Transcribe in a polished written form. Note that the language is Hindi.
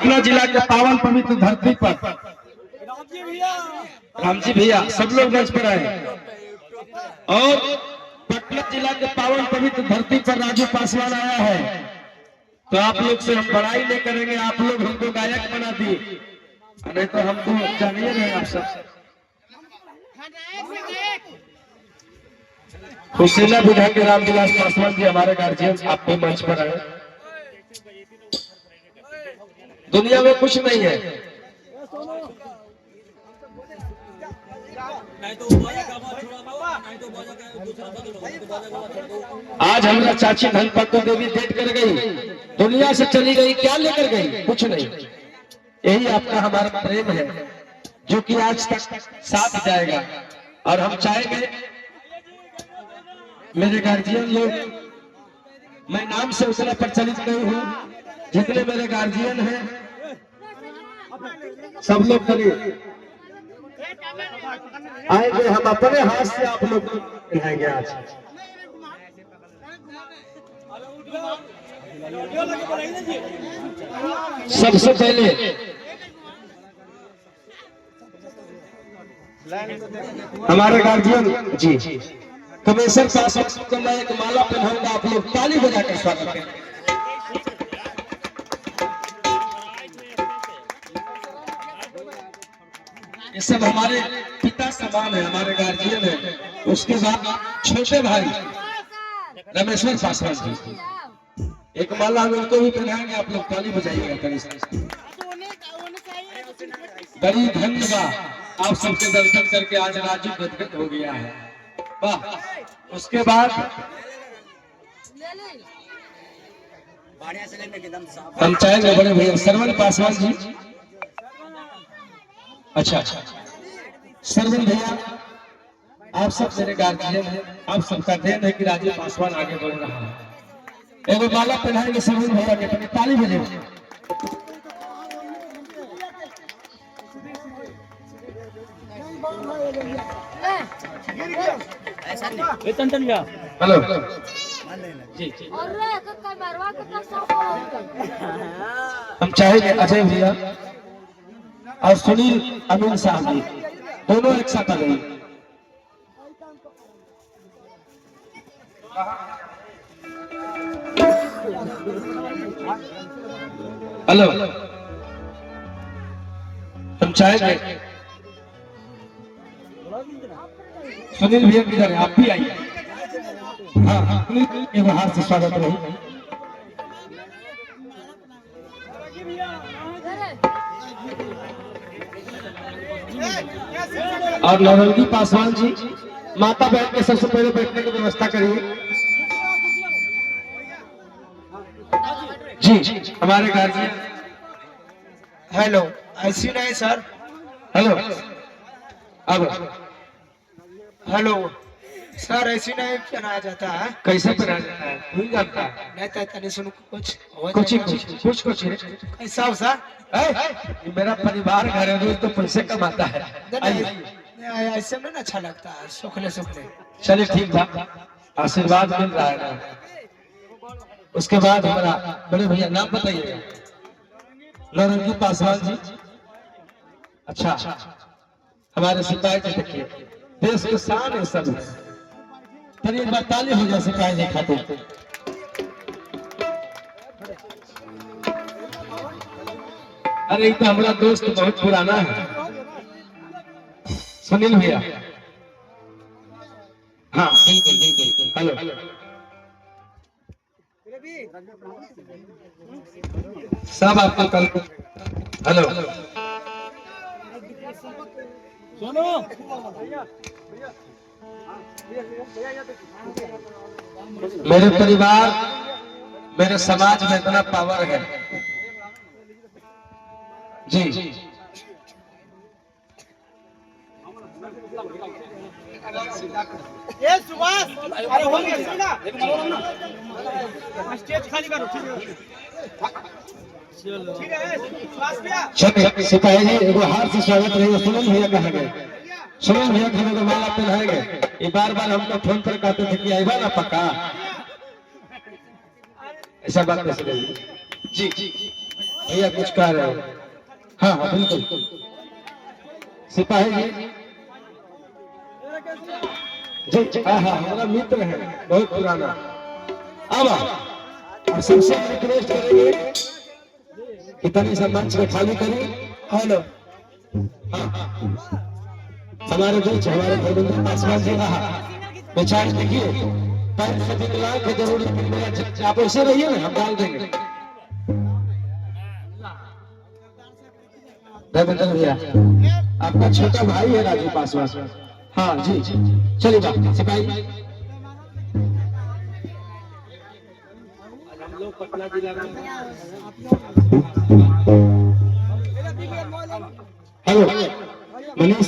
पटना जिला के पावन पवित्र धरती पर रामजी भैया सब लोग मंच पर आए। और पटना जिला के पावन पवित्र धरती पर राजू पासवान आया है, तो आप लोग से हम बड़ाई नहीं करेंगे, आप लोग हमको गायक बना दिए, नहीं तो हम तो जानिए रहे आप सब। हुसैना विधायक रामविलास पासवान जी हमारे गार्जियन, आप भी मंच पर आए। दुनिया में कुछ नहीं है, आज हमारा चाची धनपतो देवी डेट कर गई, दुनिया से चली गई, क्या लेकर गई? कुछ नहीं। यही आपका हमारा प्रेम है जो कि आज तक साथ जाएगा। और हम चाहेंगे मेरे गार्जियन लोग, मैं नाम से उतना प्रचलित नहीं हूँ, जितने मेरे गार्जियन हैं सब लोग करिए आएंगे, हम अपने हाथ से आप लोग खिलाएंगे आज। सबसे पहले हमारे गार्जियन जी कमिश्नर शासन को मैं एक माला पहनाऊंगा, आप लोग ताली बजाकर स्वागत करें। ये सब हमारे पिता समान है, हमारे गार्जियन है। उसके बाद छोटे भाई रमेश्वर पासवान जी, एक माला हम उनको भी पहनाएंगे, आप लोग ताली बजाइएगा। बड़ी धन्यवाद आप सबके दर्शन करके आज राजू गदगद हो गया है, वाह। उसके बाद हम चाहेंगे बड़े भैया सरवन पासवान जी, अच्छा सरवन भैया आप सब मेरे गार्जियन हैं, आप सबका देन है कि राजू पासवान आगे बढ़ रहा है। एगो माला पहनाएंगे सरवन भैया के, पहले ताली बजेंगे। हेलो जी जी, हम चाहेंगे अजय भैया और सुनील अमीन साहब जी दोनों एक साथ आ गई। हेलो, हम चाहेंगे सुनील भैया किधर है, आप भी आइए। हाँ एक बार से स्वागत रही। और नौरंगी पासवान जी माता बहन के सबसे पहले बैठने की व्यवस्था करिए। जी हमारे गार्जियन। हेलो, ऐसी नहीं सर। हेलो, अब हेलो सर, ऐसी नहीं पहनाया जाता है। कैसे पहना जाता है भूल जाता है? नहीं तनी सुन, कुछ कुछ कैसा हो सर? ये मेरा परिवार घर है, रोज तो पैसे कमाता है। ऐसे में ना अच्छा लगता है, सुखले सुखले। चलिए ठीक था, आशीर्वाद मिल रहा है ना। उसके बाद हमारा बड़े भैया नाम बताइएगा। नौरंगी पासवान जी, अच्छा हमारे सिपाही जी देखिए, देश के शान है सब। पर एक बार ताली हो जाए सिपाही जी खाते। अरे तो हमारा दोस्त बहुत पुराना है सुनील भैया। हाँ बिल्कुल बिल्कुल। हेलो सब आपको कल। हेलो सुनो, मेरे परिवार मेरे समाज में इतना पावर है जी। ये सुभाष, अरे हो गया सुना, स्टेज खाली करो। ठीक है सुभाष भैया। चलिए सिपाही जी एगो हार से स्वागत रहेगा। सुनील भैया कहा गए, सुनील भैया खाने को माला पहनाएंगे। ये बार बार हमको फोन पर कहते थे कि आएगा ना पक्का, ऐसा बात कैसे जी जी। भैया कुछ कह रहे हो? हाँ हाँ बिल्कुल। सिपाही जी जी हाँ हाँ हमारा मित्र है बहुत पुराना। अब और सबसे रिक्वेस्ट करेंगे कि तनी सा मंच में खाली करिए। हेलो हमारे बीच हमारे धर्मेंद्र पासवान जी रहा विचार देखिए पैर से विकलांग है जरूरी मेरा आप ऐसे रहिए ना हम डाल देंगे। धर्मेंद्र भैया आपका छोटा भाई है राजू पासवान। हाँ जी चलिए बात सिपाही। हम लोग पटना जिला में हेलो मनीष